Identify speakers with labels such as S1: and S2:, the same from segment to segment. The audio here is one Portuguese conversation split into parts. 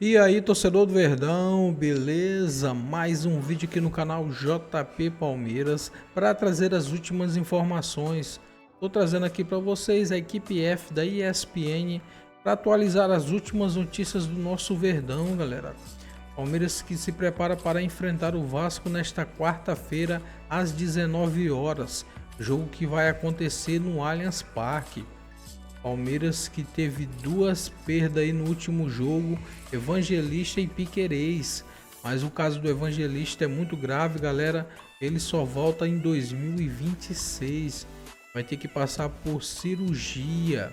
S1: E aí, torcedor do Verdão, beleza? Mais um vídeo aqui no canal JP Palmeiras para trazer as últimas informações. Estou trazendo aqui para vocês a equipe F da ESPN para atualizar as últimas notícias do nosso Verdão, galera. Palmeiras que se prepara para enfrentar o Vasco nesta quarta-feira às 19 horas, jogo que vai acontecer no Allianz Parque. Palmeiras que teve duas perdas aí no último jogo, Evangelista e Piquerez. Mas o caso do Evangelista é muito grave, galera. Ele só volta em 2026. Vai ter que passar por cirurgia.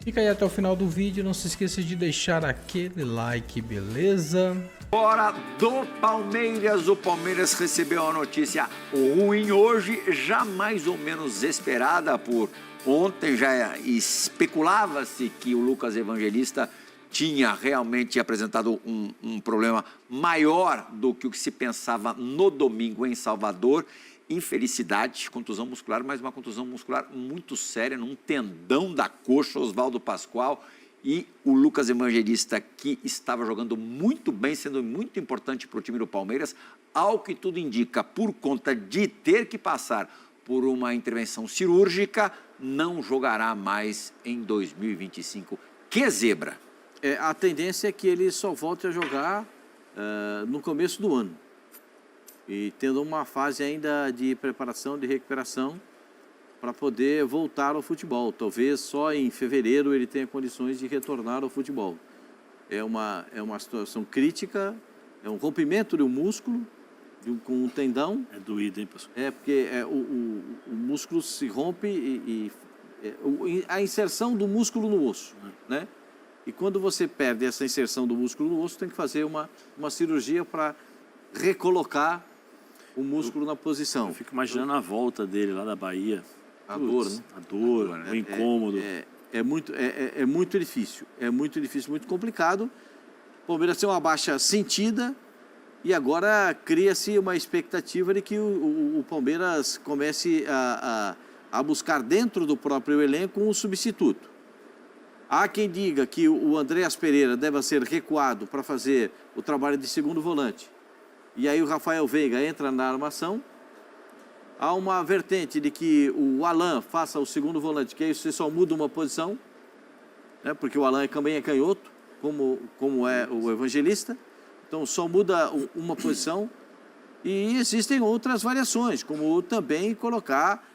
S1: Fica aí até o final do vídeo. Não se esqueça de deixar aquele like, beleza?
S2: Hora do Palmeiras. O Palmeiras recebeu uma notícia ruim hoje, já mais ou menos esperada por ontem. Já especulava-se que o Lucas Evangelista tinha realmente apresentado um problema maior do que o que se pensava no domingo em Salvador. Infelicidade, contusão muscular, mas uma contusão muscular muito séria, num tendão da coxa, Oswaldo Pascoal. E o Lucas Evangelista, que estava jogando muito bem, sendo muito importante para o time do Palmeiras, ao que tudo indica, por conta de ter que passar por uma intervenção cirúrgica, não jogará mais em 2025. Que zebra!
S3: A tendência é que ele só volte a jogar no começo do ano. E tendo uma fase ainda de preparação, de recuperação, para poder voltar ao futebol. Talvez só em fevereiro ele tenha condições de retornar ao futebol. É uma situação crítica, é um rompimento de um músculo, com um tendão.
S4: É doído, hein, pessoal?
S3: Porque o músculo se rompe a inserção do músculo no osso, né? E quando você perde essa inserção do músculo no osso, tem que fazer uma cirurgia para recolocar o músculo na posição.
S4: Eu fico imaginando a volta dele lá da Bahia.
S3: A dor, né?
S4: A dor, o incômodo.
S3: É muito difícil, muito complicado. O Palmeiras tem uma baixa sentida e agora cria-se uma expectativa de que o Palmeiras comece a buscar dentro do próprio elenco um substituto. Há quem diga que o Andréas Pereira deve ser recuado para fazer o trabalho de segundo volante. E aí o Rafael Veiga entra na armação. Há uma vertente de que o Alan faça o segundo volante, que aí você só muda uma posição, né? Porque o Alan também é canhoto, como é o Evangelista. Então só muda uma posição. E existem outras variações, como também colocar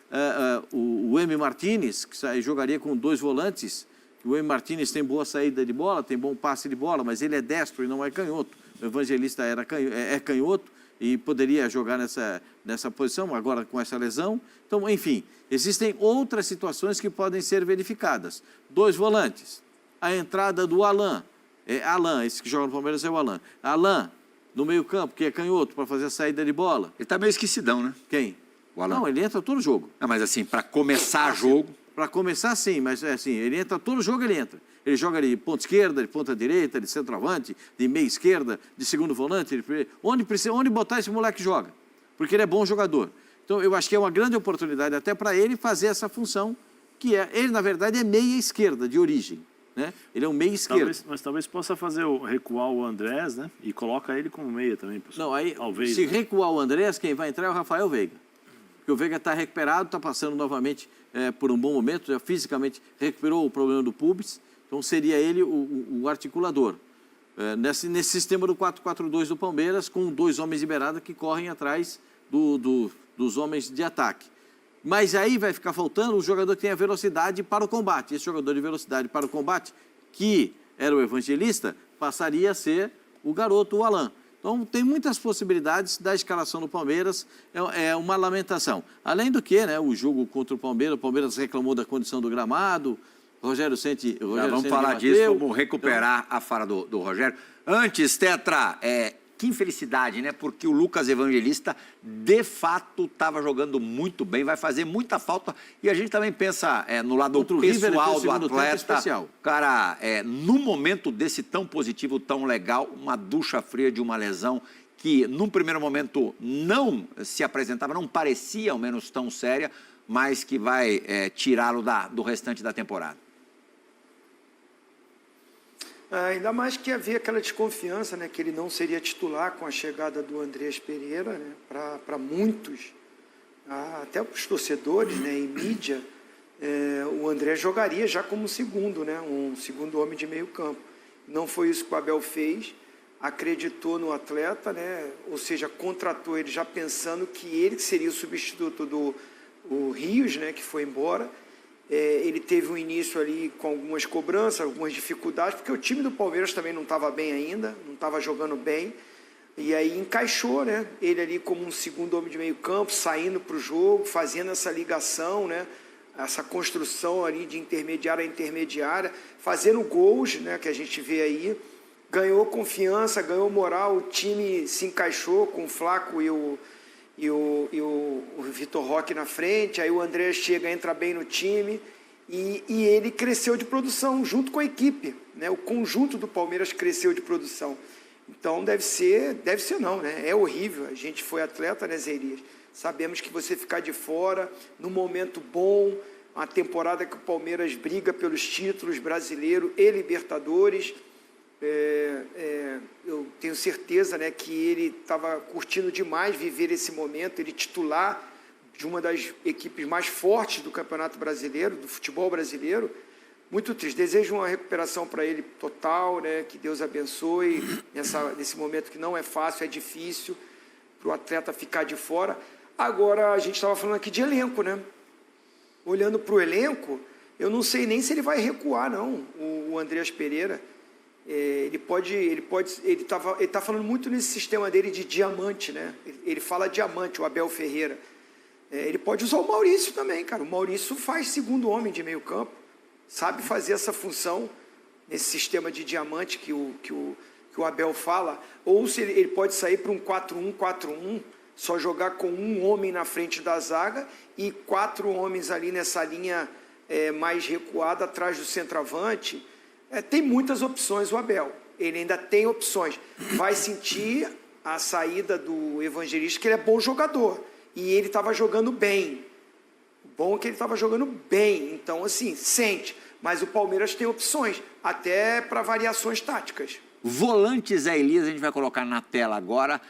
S3: o M. Martínez, que jogaria com dois volantes. O M. Martínez tem boa saída de bola, tem bom passe de bola, mas ele é destro e não é canhoto. O Evangelista é canhoto e poderia jogar nessa posição, agora com essa lesão. Então, enfim, existem outras situações que podem ser verificadas. Dois volantes, a entrada do Alan, esse que joga no Palmeiras é o Alan. Alan, no meio campo, que é canhoto, para fazer a saída de bola.
S2: Ele está meio esquecidão, né?
S3: Quem?
S2: O Alan.
S3: Não, ele entra todo jogo.
S2: Não, mas assim, para começar jogo...
S3: Para começar, sim, mas assim, ele entra todo jogo, ele entra. Ele joga de ponta esquerda, de ponta direita, de centroavante, de meia esquerda, de segundo volante. Onde botar esse moleque joga? Porque ele é bom jogador. Então, eu acho que é uma grande oportunidade até para ele fazer essa função, que ele, na verdade, é meia esquerda, de origem. Né? Ele é um meia esquerda.
S4: Mas talvez possa recuar o Andrés, né? E coloca ele como meia também, pessoal.
S3: Não, aí,
S4: talvez,
S3: se
S4: né?
S3: recuar o Andrés, quem vai entrar é o Rafael Veiga. Porque o Veiga está recuperado, está passando novamente por um bom momento, já fisicamente recuperou o problema do pubis, então seria ele o articulador. Nesse sistema do 4-4-2 do Palmeiras, com dois homens liberados que correm atrás dos homens de ataque. Mas aí vai ficar faltando um jogador que tenha velocidade para o combate. Esse jogador de velocidade para o combate, que era o Evangelista, passaria a ser o garoto, o Alan. Então, tem muitas possibilidades da escalação do Palmeiras, é uma lamentação. Além do que, né, o jogo contra o Palmeiras reclamou da condição do gramado, Rogério Ceni...
S2: Vamos falar disso, vamos recuperar a fala do Rogério. Antes, Tetra, que infelicidade, né? Porque o Lucas Evangelista, de fato, estava jogando muito bem, vai fazer muita falta. E a gente também pensa no lado pessoal do atleta. O cara, num momento desse tão positivo, tão legal, uma ducha fria de uma lesão que, num primeiro momento, não se apresentava, não parecia, ao menos, tão séria, mas que vai tirá-lo do restante da temporada.
S5: Ainda mais que havia aquela desconfiança, né, que ele não seria titular com a chegada do Andrés Pereira, né, para muitos, até os torcedores, né, em mídia, o André jogaria já como segundo, né, um segundo homem de meio campo. Não foi isso que o Abel fez, acreditou no atleta, né, ou seja, contratou ele já pensando que ele seria o substituto do Rios, né, que foi embora. Ele teve um início ali com algumas cobranças, algumas dificuldades, porque o time do Palmeiras também não estava bem ainda, não estava jogando bem, e aí encaixou, né, ele ali como um segundo homem de meio campo, saindo para o jogo, fazendo essa ligação, né, essa construção ali de intermediária a intermediária, fazendo gols, né, que a gente vê aí, ganhou confiança, ganhou moral, o time se encaixou com o Flaco e o Vitor Roque na frente, aí o André chega, entra bem no time e ele cresceu de produção junto com a equipe, né? O conjunto do Palmeiras cresceu de produção. Então deve ser não, né? É horrível, a gente foi atleta, né, Zé Elias? Sabemos que você ficar de fora, num momento bom, uma temporada que o Palmeiras briga pelos títulos brasileiro e Libertadores, eu tenho certeza, né, que ele estava curtindo demais viver esse momento, ele titular de uma das equipes mais fortes do Campeonato Brasileiro, do futebol brasileiro. Muito triste, desejo uma recuperação para ele total, né, que Deus abençoe nesse momento que não é fácil, é difícil para o atleta ficar de fora. Agora, a gente estava falando aqui de elenco, né? Olhando para o elenco, eu não sei nem se ele vai recuar, não, o Andrés Pereira. Ele está falando muito nesse sistema dele de diamante, né? Ele fala diamante, o Abel Ferreira. Ele pode usar o Maurício também, cara. O Maurício faz segundo homem de meio campo, sabe fazer essa função nesse sistema de diamante que o Abel fala. Ou se ele pode sair para um 4-1-4-1, só jogar com um homem na frente da zaga e 4 homens ali nessa linha mais recuada atrás do centroavante. Tem muitas opções o Abel, ele ainda tem opções. Vai sentir a saída do Evangelista, que ele é bom jogador, e ele estava jogando bem. Bom que ele estava jogando bem, então assim, sente. Mas o Palmeiras tem opções, até para variações táticas.
S2: Volantes, Zé Elias, a gente vai colocar na tela agora,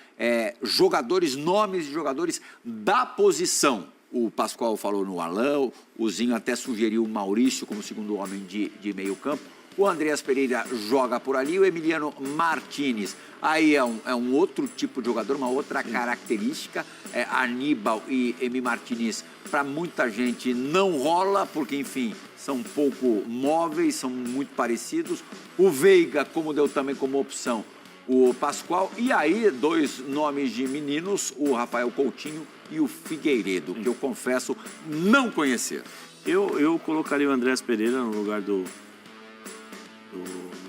S2: jogadores, nomes de jogadores da posição. O Pascoal falou no Alain, o Zinho até sugeriu o Maurício como segundo homem de meio campo. O Andrés Pereira joga por ali, o Emiliano Martinez. Aí é um outro tipo de jogador, uma outra característica. Aníbal e Emi Martinez, para muita gente, não rola, porque, enfim, são pouco móveis, são muito parecidos. O Veiga, como deu também como opção, o Pascoal. E aí, 2 nomes de meninos, o Rafael Coutinho e o Figueiredo, que eu confesso não conhecer.
S4: Eu colocaria o Andrés Pereira no lugar do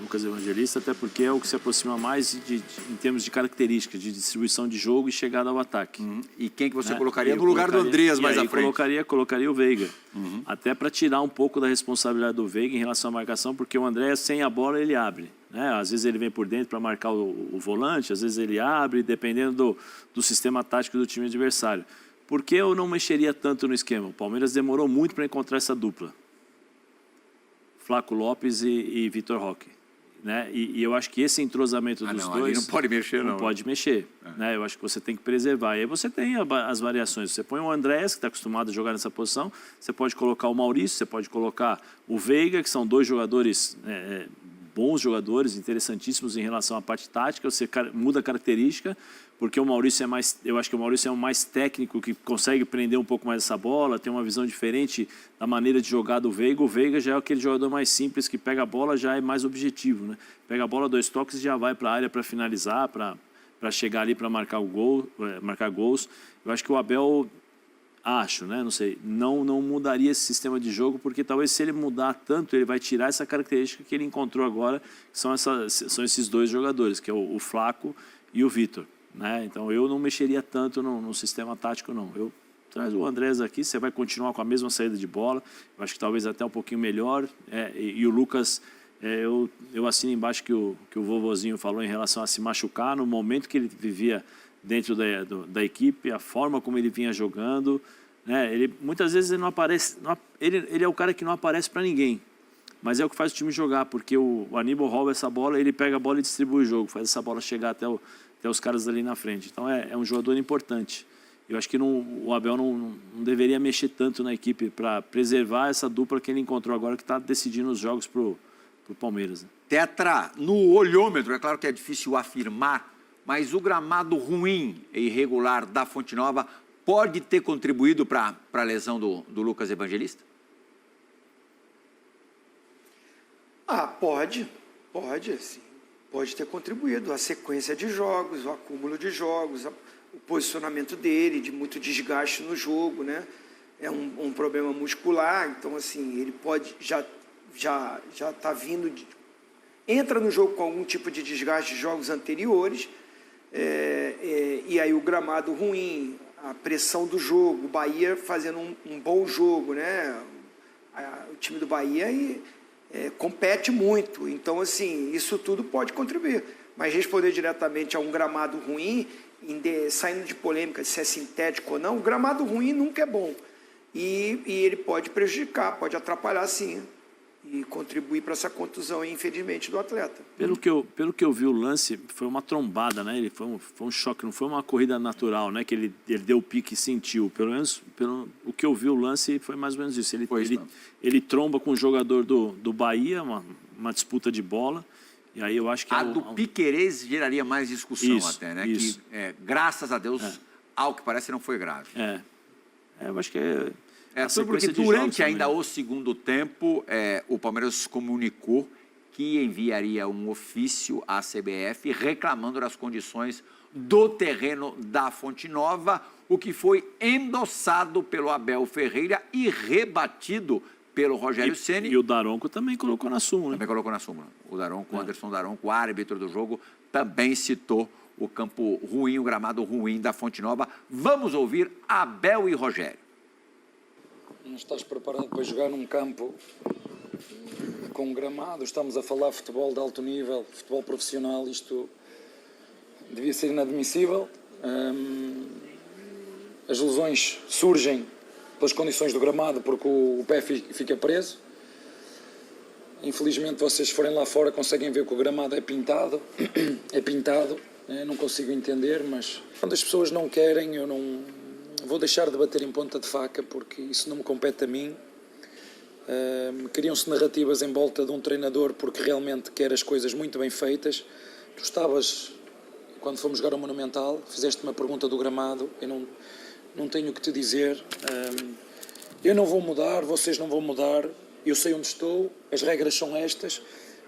S4: Lucas Evangelista, até porque é o que se aproxima mais em termos de características, de distribuição de jogo e chegada ao ataque.
S2: E quem que você colocaria no lugar do Andrés mais à frente?
S4: Colocaria o Veiga, até para tirar um pouco da responsabilidade do Veiga em relação à marcação, porque o Andrés, sem a bola, ele abre. Né? Às vezes ele vem por dentro para marcar o volante, às vezes ele abre, dependendo do sistema tático do time adversário. Por que eu não mexeria tanto no esquema? O Palmeiras demorou muito para encontrar essa dupla. Flaco Lopes e Vitor Roque, né? E eu acho que esse entrosamento dos dois...
S2: Ali não pode mexer, não.
S4: Não pode mexer, né? Eu acho que você tem que preservar. E aí você tem as variações. Você põe o Andrés, que está acostumado a jogar nessa posição, você pode colocar o Maurício, você pode colocar o Veiga, que são 2 jogadores, bons jogadores, interessantíssimos em relação à parte tática. Você muda a característica, porque o Maurício eu acho que o Maurício é o mais técnico, que consegue prender um pouco mais essa bola, tem uma visão diferente da maneira de jogar do Veiga. O Veiga já é aquele jogador mais simples, que pega a bola, já é mais objetivo, né? Pega a bola, 2 toques e já vai para a área para finalizar, para chegar ali para marcar gols. Eu acho que o Abel, né? Não sei, não mudaria esse sistema de jogo, porque talvez se ele mudar tanto, ele vai tirar essa característica que ele encontrou agora, que são esses 2 jogadores, que é o Flaco e o Vitor. Né? Então eu não mexeria tanto no sistema tático, não. Eu traz o Andrés aqui, você vai continuar com a mesma saída de bola, eu acho que talvez até um pouquinho melhor. E o Lucas, eu assino embaixo que o vovozinho falou em relação a se machucar no momento que ele vivia dentro da equipe, a forma como ele vinha jogando, né? Muitas vezes ele não aparece, ele é o cara que não aparece para ninguém. mas é o que faz o time jogar, porque o Aníbal rouba essa bola, ele pega a bola e distribui o jogo, faz essa bola chegar até os caras ali na frente. Então é um jogador importante. Eu acho que o Abel não deveria mexer tanto na equipe para preservar essa dupla que ele encontrou agora, que está decidindo os jogos para o Palmeiras. Né?
S2: Tetra, no olhômetro, é claro que é difícil afirmar, mas o gramado ruim e irregular da Fonte Nova pode ter contribuído para a lesão do Lucas Evangelista?
S5: Pode, sim. Pode ter contribuído. A sequência de jogos, o acúmulo de jogos, o posicionamento dele, de muito desgaste no jogo, né? É um problema muscular, então, assim, ele pode já está vindo... entra no jogo com algum tipo de desgaste de jogos anteriores, e aí o gramado ruim, a pressão do jogo, o Bahia fazendo um bom jogo, né? O time do Bahia compete muito, então, assim, isso tudo pode contribuir. Mas responder diretamente a um gramado ruim, saindo de polêmica se é sintético ou não, o gramado ruim nunca é bom. E ele pode prejudicar, pode atrapalhar, sim, e contribuir para essa contusão, infelizmente, do atleta.
S4: Pelo que eu vi o lance, foi uma trombada, né? Foi um choque, não foi uma corrida natural, né? Que ele deu o pique e sentiu. Pelo menos, o que eu vi o lance foi mais ou menos isso. Ele tromba com o jogador do Bahia, uma disputa de bola. E aí eu acho que...
S2: A do Piquerez geraria mais discussão até, né?
S4: Isso.
S2: Que, graças a Deus, ao que parece, não foi grave.
S4: Eu acho que
S2: tudo porque durante ainda o segundo tempo, o Palmeiras comunicou que enviaria um ofício à CBF reclamando das condições do terreno da Fonte Nova, o que foi endossado pelo Abel Ferreira e rebatido pelo Rogério Ceni.
S4: E o Daronco também colocou na súmula.
S2: Também colocou na súmula. O Daronco, Anderson Daronco, o árbitro do jogo, também citou o campo ruim, o gramado ruim da Fonte Nova. Vamos ouvir Abel e Rogério.
S6: Não estás preparado para jogar num campo com gramado? Estamos a falar de futebol de alto nível, futebol profissional, isto devia ser inadmissível. As lesões surgem pelas condições do gramado, porque o pé fica preso. Infelizmente, vocês forem lá fora conseguem ver que o gramado é pintado. Não consigo entender, mas quando as pessoas não querem, eu não vou deixar de bater em ponta de faca, porque isso não me compete a mim. Criam-se narrativas em volta de um treinador porque realmente quer as coisas muito bem feitas. Tu estavas, quando fomos jogar ao Monumental, fizeste uma pergunta do gramado, eu não tenho o que te dizer. Eu não vou mudar, vocês não vão mudar, eu sei onde estou, as regras são estas.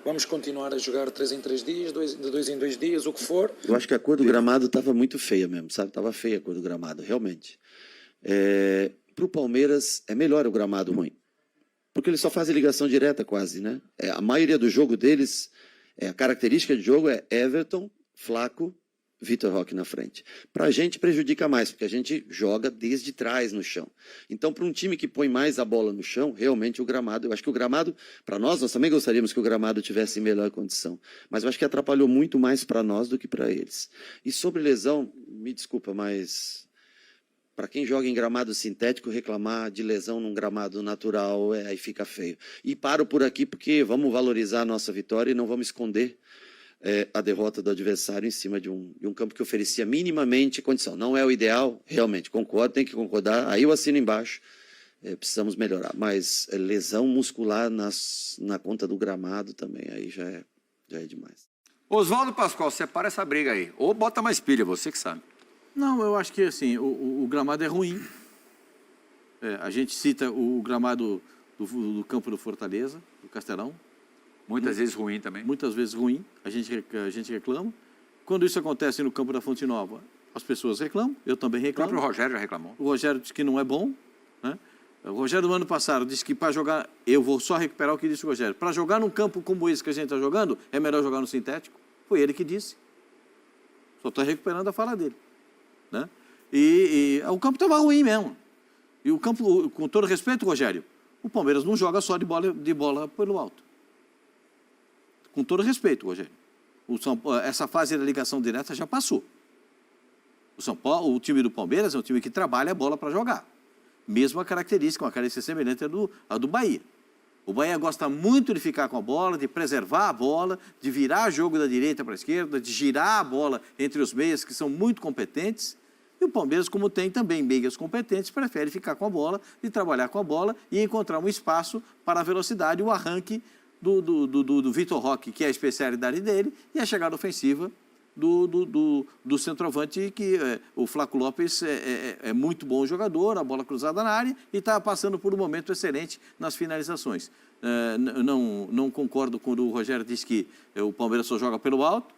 S6: Vamos continuar a jogar 3 em 3 dias, de 2 em 2 dias, o que for.
S7: Eu acho que a cor do gramado estava muito feia mesmo, sabe? Estava feia a cor do gramado, realmente. Para o Palmeiras, é melhor o gramado ruim. Porque eles só fazem ligação direta quase, né? A maioria do jogo deles, a característica de jogo é Everton, Flaco, Vitor Roque na frente. Para a gente prejudica mais, porque a gente joga desde trás no chão. Então, para um time que põe mais a bola no chão, realmente o gramado, eu acho que o gramado, para nós também gostaríamos que o gramado tivesse em melhor condição. Mas eu acho que atrapalhou muito mais para nós do que para eles. E sobre lesão, me desculpa, mas para quem joga em gramado sintético, reclamar de lesão num gramado natural, aí fica feio. E paro por aqui porque vamos valorizar a nossa vitória e não vamos esconder a derrota do adversário em cima de um campo que oferecia minimamente condição. Não é o ideal, realmente, concordo, tem que concordar, aí eu assino embaixo, precisamos melhorar. Mas lesão muscular na conta do gramado também, aí já é demais.
S2: Oswaldo Pascoal, separa essa briga aí. Ou bota mais pilha, você que sabe.
S3: Não, eu acho que assim, o gramado é ruim. A gente cita o gramado do campo do Fortaleza, do Castelão.
S2: Muitas vezes ruim também.
S3: Muitas vezes ruim, a gente reclama. Quando isso acontece no campo da Fonte Nova, as pessoas reclamam, eu também reclamo.
S2: O próprio Rogério já reclamou.
S3: O Rogério disse que não é bom, né? O Rogério do ano passado disse que para jogar, eu vou só recuperar o que disse o Rogério, para jogar num campo como esse que a gente está jogando, é melhor jogar no sintético. Foi ele que disse. Só está recuperando a fala dele, né? E o campo estava ruim mesmo. E o campo, com todo respeito, Rogério, o Palmeiras não joga só de bola pelo alto. Com todo respeito, Rogério. Essa fase da ligação direta já passou. O time do Palmeiras é um time que trabalha a bola para jogar. Mesma característica, uma característica semelhante à do Bahia. O Bahia gosta muito de ficar com a bola, de preservar a bola, de virar jogo da direita para a esquerda, de girar a bola entre os meias, que são muito competentes. E o Palmeiras, como tem também meias competentes, prefere ficar com a bola e trabalhar com a bola e encontrar um espaço para a velocidade e o arranque do Vitor Roque, que é a especialidade dele, e a chegada ofensiva do centroavante, que o Flaco Lopes é muito bom jogador, a bola cruzada na área, e está passando por um momento excelente nas finalizações. Não concordo quando o Rogério diz que o Palmeiras só joga pelo alto,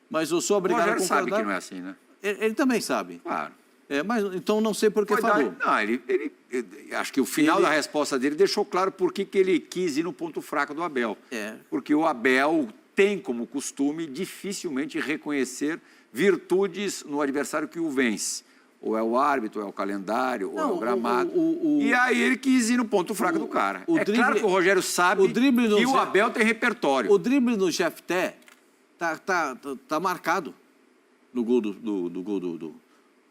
S3: mas eu sou obrigado a concordar.
S2: O Rogério sabe que não é assim, né?
S3: Ele também sabe.
S2: Claro.
S3: Mas então não sei por que falou.
S2: Não, ele acho que o final da resposta dele deixou claro por que ele quis ir no ponto fraco do Abel. Porque o Abel tem como costume dificilmente reconhecer virtudes no adversário que o vence. Ou é o árbitro, ou é o calendário, ou é o gramado. E aí ele quis ir no ponto fraco do cara. Claro que o Rogério sabe que o Abel tem repertório.
S3: O drible no Jefté tá marcado no gol do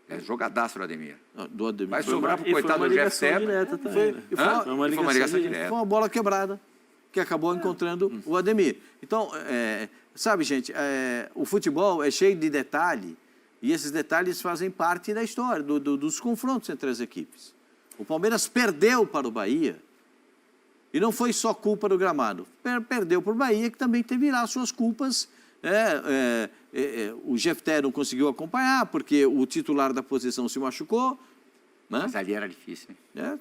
S2: É jogadaço do Ademir.
S3: Do Ademir.
S2: Vai sobrar pro coitado do Jefté.
S3: Foi uma ligação direta. Foi uma bola quebrada que acabou encontrando o Ademir. Então, sabe, gente, o futebol é cheio de detalhe e esses detalhes fazem parte da história, dos confrontos entre as equipes. O Palmeiras perdeu para o Bahia e não foi só culpa do gramado. Perdeu para o Bahia, que também teve lá suas culpas. O Jefté não conseguiu acompanhar porque o titular da posição se machucou. Né?
S2: Mas ali era difícil.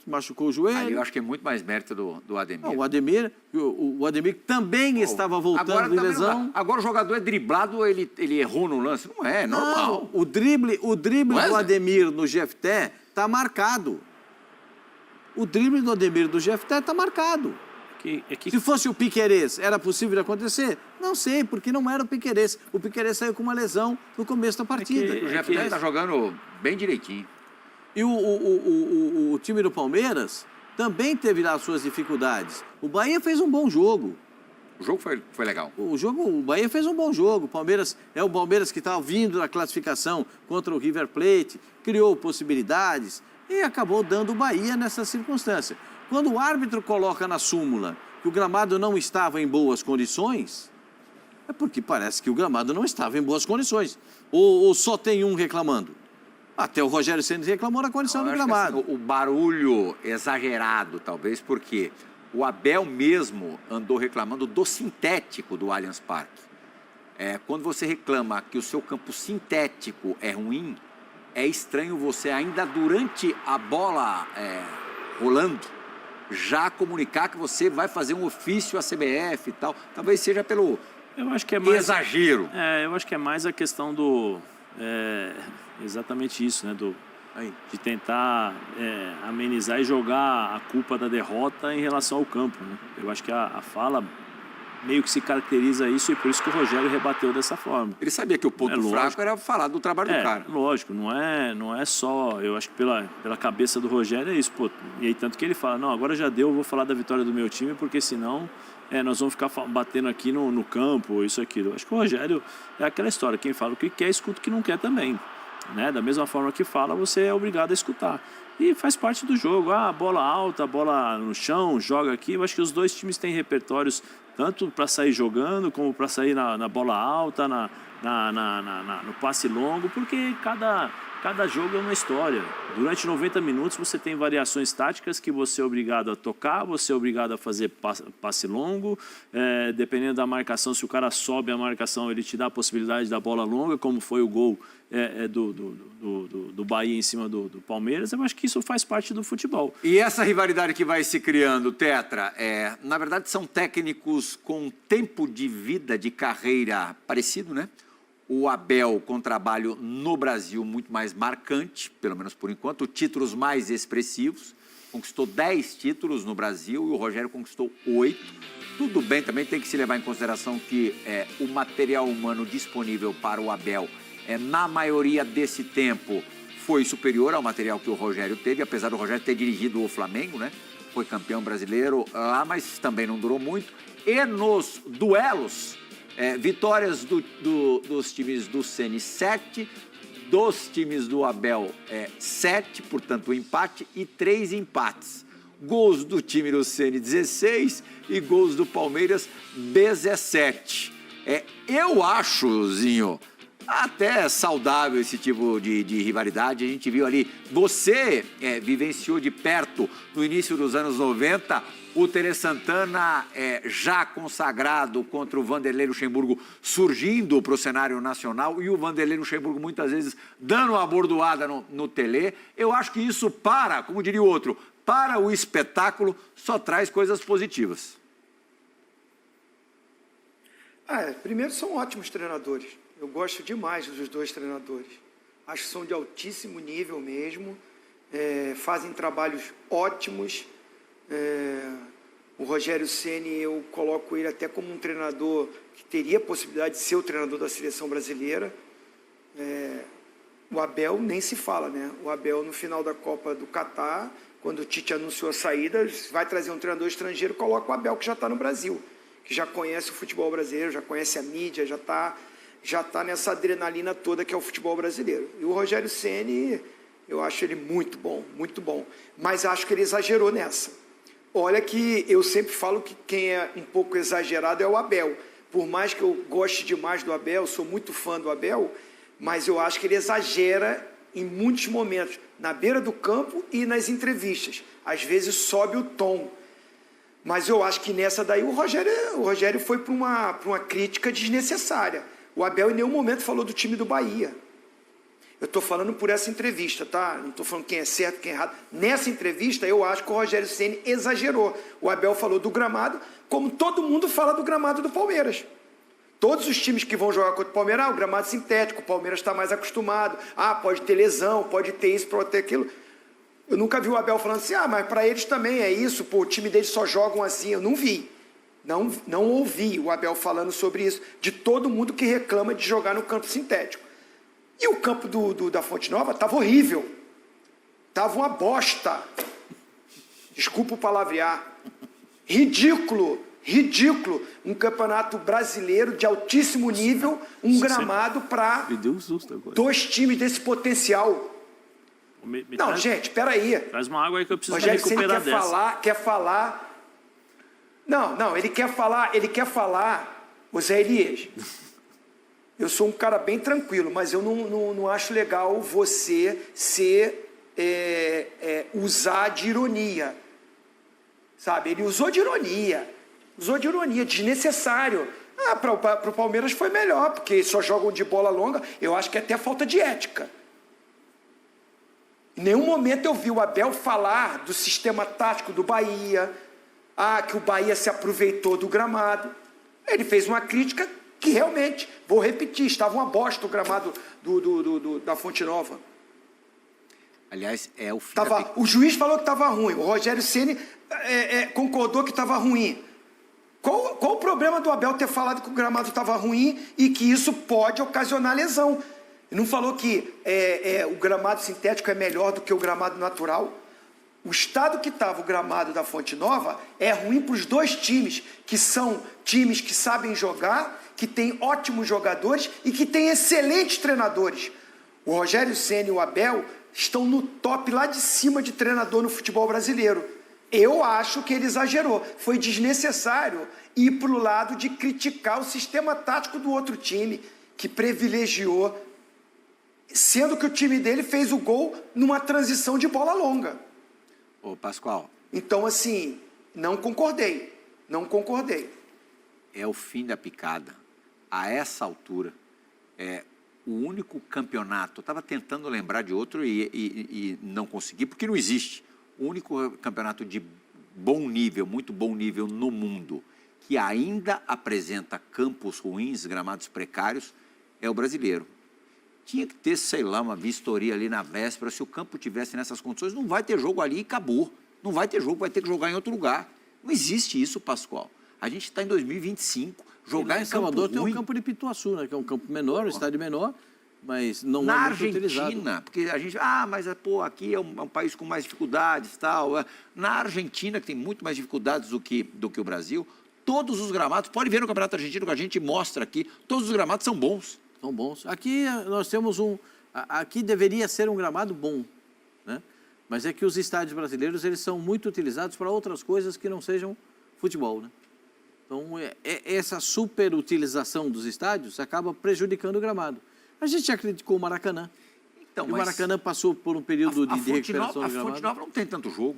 S3: Machucou o joelho.
S2: Ali eu acho que é muito mais mérito do Ademir.
S3: Não, o Ademir também estava voltando de lesão.
S2: Agora o jogador é driblado, ele errou no lance. Não é normal.
S3: O drible do Ademir no Jefté está marcado. O drible do Ademir do Jefté está marcado. Se fosse o Piquerez, era possível de acontecer? Não sei, porque não era o Piquerez. O Piquerez saiu com uma lesão no começo da partida.
S2: O Jefté está jogando bem direitinho.
S3: E o time do Palmeiras também teve lá suas dificuldades. O Bahia fez um bom jogo.
S2: O jogo foi legal.
S3: O Bahia fez um bom jogo. O Palmeiras é o Palmeiras que estava vindo da classificação contra o River Plate, criou possibilidades e acabou dando o Bahia nessa circunstância. Quando o árbitro coloca na súmula que o gramado não estava em boas condições, é porque parece que o gramado não estava em boas condições. Ou só tem um reclamando? Até o Rogério Ceni reclamou da condição do gramado.
S2: Assim, o barulho exagerado, talvez, porque o Abel mesmo andou reclamando do sintético do Allianz Parque. Quando você reclama que o seu campo sintético é ruim, é estranho você ainda durante a bola rolando já comunicar que você vai fazer um ofício à CBF e tal. Talvez seja pelo exagero.
S4: Eu acho que é mais a questão do... exatamente isso, né? De tentar amenizar e jogar a culpa da derrota em relação ao campo, né? Eu acho que a fala meio que se caracteriza isso e por isso que o Rogério rebateu dessa forma.
S2: Ele sabia que o ponto fraco era falar do trabalho do cara.
S4: Lógico, não é só... Eu acho que pela cabeça do Rogério é isso. E aí tanto que ele fala, não, agora já deu, eu vou falar da vitória do meu time, porque senão... nós vamos ficar batendo aqui no campo, isso, aquilo. Acho que o Rogério é aquela história, quem fala o que quer, escuta o que não quer também. Né? Da mesma forma que fala, você é obrigado a escutar. E faz parte do jogo. Bola alta, bola no chão, joga aqui. Eu acho que os dois times têm repertórios tanto para sair jogando, como para sair na bola alta, no passe longo, porque cada jogo é uma história. Durante 90 minutos você tem variações táticas que você é obrigado a tocar, você é obrigado a fazer passe longo, dependendo da marcação, se o cara sobe a marcação, ele te dá a possibilidade da bola longa, como foi o gol do Bahia em cima do Palmeiras. Eu acho que isso faz parte do futebol.
S2: E essa rivalidade que vai se criando, Tetra, na verdade são técnicos com tempo de vida, de carreira parecido, né? O Abel com trabalho no Brasil muito mais marcante, pelo menos por enquanto, títulos mais expressivos, conquistou 10 títulos no Brasil e o Rogério conquistou 8. Tudo bem, também tem que se levar em consideração que o material humano disponível para o Abel, na maioria desse tempo, foi superior ao material que o Rogério teve, apesar do Rogério ter dirigido o Flamengo, né? Foi campeão brasileiro lá, mas também não durou muito. E nos duelos... vitórias dos times do Ceni 7, dos times do Abel 7, portanto, empate e 3 empates. gols do time do Ceni 16 e gols do Palmeiras 17. Eu acho, Zinho, até saudável esse tipo de rivalidade. A gente viu ali, você vivenciou de perto, no início dos anos 90, o Tele Santana já consagrado contra o Vanderlei Luxemburgo surgindo para o cenário nacional e o Vanderlei Luxemburgo muitas vezes dando uma bordoada no Tele. Eu acho que isso como diria o outro, para o espetáculo só traz coisas positivas.
S5: Primeiro, são ótimos treinadores. Eu gosto demais dos dois treinadores. Acho que são de altíssimo nível mesmo, fazem trabalhos ótimos. O Rogério Ceni, eu coloco ele até como um treinador que teria a possibilidade de ser o treinador da seleção brasileira. O Abel nem se fala, né? O Abel, no final da Copa do Catar, quando o Tite anunciou a saída, vai trazer um treinador estrangeiro, coloca o Abel, que já está no Brasil, que já conhece o futebol brasileiro, já conhece a mídia, já está nessa adrenalina toda que é o futebol brasileiro. E o Rogério Ceni, eu acho ele muito bom, mas acho que ele exagerou nessa. Olha que eu sempre falo que quem é um pouco exagerado é o Abel. Por mais que eu goste demais do Abel, sou muito fã do Abel, mas eu acho que ele exagera em muitos momentos, na beira do campo e nas entrevistas. Às vezes sobe o tom. Mas eu acho que nessa daí o Rogério foi para uma crítica desnecessária. O Abel em nenhum momento falou do time do Bahia. Eu estou falando por essa entrevista, tá? Não estou falando quem é certo, quem é errado. Nessa entrevista, eu acho que o Rogério Ceni exagerou. O Abel falou do gramado, como todo mundo fala do gramado do Palmeiras. Todos os times que vão jogar contra o Palmeiras, o gramado sintético, o Palmeiras está mais acostumado. Pode ter lesão, pode ter isso, pode ter aquilo. Eu nunca vi o Abel falando assim, mas para eles também é isso, pô, o time deles só jogam assim. Eu não vi. Não ouvi o Abel falando sobre isso, de todo mundo que reclama de jogar no campo sintético. E o campo da Fonte Nova estava horrível. Estava uma bosta. Desculpa o palavrear. Ridículo. Um campeonato brasileiro de altíssimo nível, um gramado para dois times desse potencial. Gente, peraí.
S4: Traz uma água aí que eu preciso
S5: Rogério
S4: recuperar dessa.
S5: Quer falar... Não, ele quer falar, o Zé Elias... Eu sou um cara bem tranquilo, mas eu não acho legal você usar de ironia, sabe? Ele usou de ironia, desnecessário. Para o Palmeiras foi melhor, porque só jogam de bola longa, eu acho que é até falta de ética. Em nenhum momento eu vi o Abel falar do sistema tático do Bahia, que o Bahia se aproveitou do gramado. Ele fez uma crítica que realmente, vou repetir, estava uma bosta o gramado da Fonte Nova.
S2: Aliás, o fim
S5: o juiz falou que estava ruim, o Rogério Ceni concordou que estava ruim. Qual o problema do Abel ter falado que o gramado estava ruim e que isso pode ocasionar lesão? Ele não falou que o gramado sintético é melhor do que o gramado natural? O estado que estava o gramado da Fonte Nova é ruim para os dois times, que são times que sabem jogar, que têm ótimos jogadores e que têm excelentes treinadores. O Rogério Ceni e o Abel estão no top lá de cima de treinador no futebol brasileiro. Eu acho que ele exagerou. Foi desnecessário ir para o lado de criticar o sistema tático do outro time, que privilegiou, sendo que o time dele fez o gol numa transição de bola longa.
S2: Ô, Pascoal.
S5: Então, assim, não concordei.
S2: É o fim da picada. A essa altura, o único campeonato, eu estava tentando lembrar de outro e não consegui, porque não existe. O único campeonato de bom nível, muito bom nível no mundo, que ainda apresenta campos ruins, gramados precários, é o brasileiro. Tinha que ter, sei lá, uma vistoria ali na véspera. Se o campo tivesse nessas condições, não vai ter jogo ali e acabou. Não vai ter jogo, vai ter que jogar em outro lugar. Não existe isso, Pascoal. A gente está em 2025. Jogar em
S3: Salvador
S2: campo ruim.
S3: tem o campo de Pituaçu, né, que é um campo menor, um estádio menor, mas não
S2: na
S3: é muito utilizado.
S2: Argentina, porque a gente... mas aqui é um país com mais dificuldades e tal. Na Argentina, que tem muito mais dificuldades do que o Brasil, todos os gramados... Pode ver no Campeonato Argentino que a gente mostra aqui. Todos os gramados são bons.
S3: São bons. Aqui nós temos aqui deveria ser um gramado bom, né? Mas é que os estádios brasileiros eles são muito utilizados para outras coisas que não sejam futebol, né? Então, essa superutilização dos estádios acaba prejudicando o gramado. A gente já criticou o Maracanã.
S2: Então,
S3: E o Maracanã passou por um período de recuperação do
S2: A Fonte
S3: gramado.
S2: Nova não tem tanto jogo.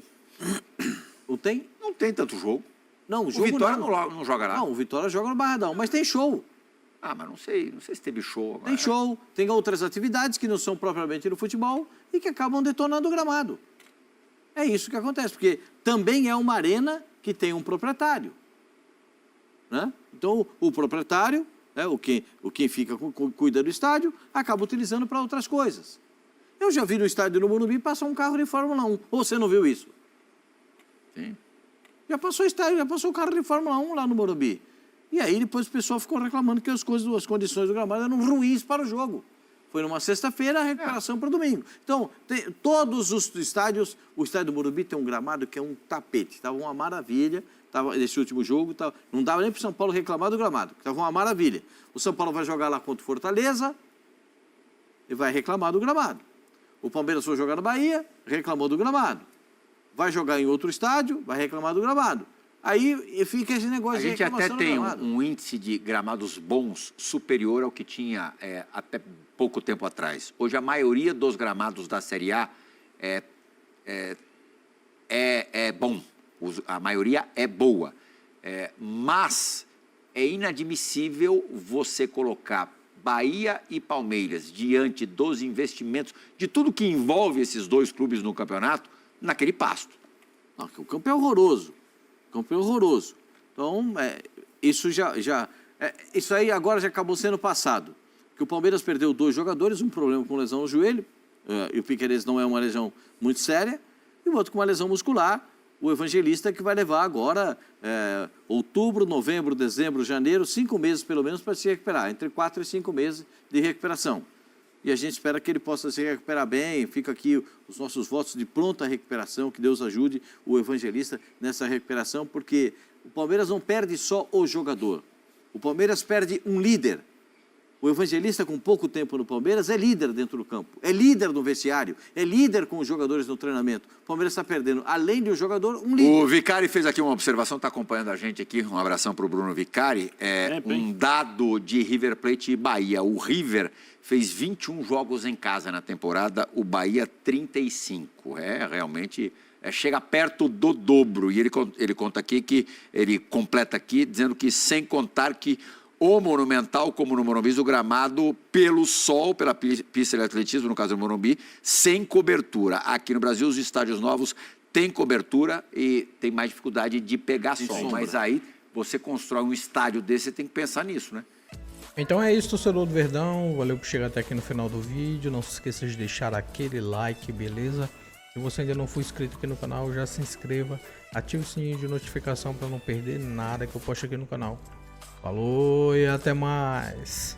S3: Não tem?
S2: Não tem tanto jogo.
S3: Não, o
S2: O
S3: jogo
S2: Vitória não joga lá.
S3: Não, o Vitória joga no Barradão, mas tem show.
S2: Ah, mas não sei se teve show agora.
S3: Tem show, tem outras atividades que não são propriamente no futebol e que acabam detonando o gramado. É isso que acontece, porque também é uma arena que tem um proprietário. Né? Então, o proprietário, né, quem cuida do estádio, acaba utilizando para outras coisas. Eu já vi no estádio do Morumbi passar um carro de Fórmula 1. Ou você não viu isso?
S2: Sim.
S3: Já passou o carro de Fórmula 1 lá no Morumbi. E aí depois o pessoal ficou reclamando que as condições do gramado eram ruins para o jogo. Foi numa sexta-feira, a recuperação para domingo. Então, todos os estádios, o estádio do Morumbi tem um gramado que é um tapete. Estava uma maravilha, nesse último jogo, não dava nem para o São Paulo reclamar do gramado, estava uma maravilha. O São Paulo vai jogar lá contra o Fortaleza e vai reclamar do gramado. O Palmeiras foi jogar na Bahia, reclamou do gramado. Vai jogar em outro estádio, vai reclamar do gramado. Aí fica esse negócio de reclamação
S2: A gente até tem
S3: do gramado.
S2: um índice de gramados bons superior ao que tinha até pouco tempo atrás. Hoje, a maioria dos gramados da Série A é bom. A maioria é boa. Mas é inadmissível você colocar Bahia e Palmeiras diante dos investimentos, de tudo que envolve esses dois clubes no campeonato, naquele pasto.
S3: Não, o campo é horroroso. O campo é horroroso. Então, isso isso aí agora já acabou sendo passado. Porque o Palmeiras perdeu 2 jogadores, um problema com lesão no joelho, e o Piquerez não é uma lesão muito séria, e o outro com uma lesão muscular, o Evangelista, que vai levar agora outubro, novembro, dezembro, janeiro, 5 meses pelo menos para se recuperar, entre 4 e 5 meses de recuperação. E a gente espera que ele possa se recuperar bem. Fica aqui os nossos votos de pronta recuperação, que Deus ajude o Evangelista nessa recuperação, porque o Palmeiras não perde só o jogador, o Palmeiras perde um líder. O Evangelista, com pouco tempo no Palmeiras, é líder dentro do campo, é líder no vestiário, é líder com os jogadores no treinamento. O Palmeiras está perdendo, além de um jogador, um líder.
S2: O Vicari fez aqui uma observação, está acompanhando a gente aqui, um abração para o Bruno Vicari. Um dado de River Plate e Bahia. O River fez 21 jogos em casa na temporada, o Bahia 35. Realmente... chega perto do dobro. E ele conta aqui que ele completa aqui dizendo que, sem contar que o Monumental, como no Morumbi, o gramado pelo sol, pela pista de atletismo, no caso do Morumbi, sem cobertura. Aqui no Brasil, os estádios novos têm cobertura e tem mais dificuldade de pegar sol. Mas aí você constrói um estádio desse, você tem que pensar nisso, né?
S1: Então é isso, torcedor do Verdão. Valeu por chegar até aqui no final do vídeo. Não se esqueça de deixar aquele like, beleza? Se você ainda não for inscrito aqui no canal, já se inscreva. Ative o sininho de notificação para não perder nada que eu posto aqui no canal. Falou e até mais!